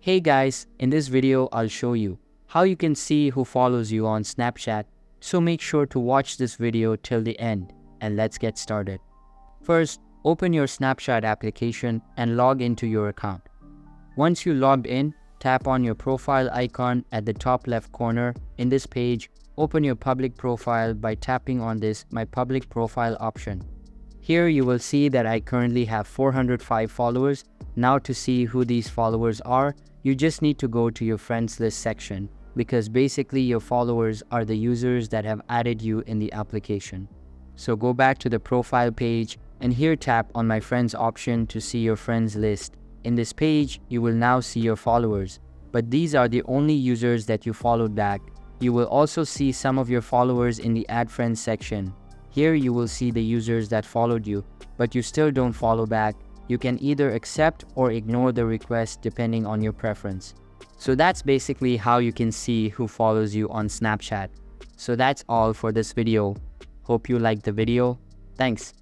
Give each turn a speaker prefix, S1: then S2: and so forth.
S1: Hey guys, in this video I'll show you how you can see who follows you on Snapchat, so make sure to watch this video till the end and let's get started. First, open your Snapchat application and log into your account. Once you logged in, tap on your profile icon at the top left corner. In this page, open your public profile by tapping on this My Public Profile option. Here you will see that I currently have 405 followers. Now to see who these followers are, you just need to go to your friends list section because basically your followers are the users that have added you in the application. So go back to the profile page and here tap on My Friends option to see your friends list. In this page, you will now see your followers, but these are the only users that you followed back. You will also see some of your followers in the Add Friends section. Here you will see the users that followed you, but you still don't follow back. You can either accept or ignore the request depending on your preference. So that's basically how you can see who follows you on Snapchat. So that's all for this video. Hope you liked the video. Thanks.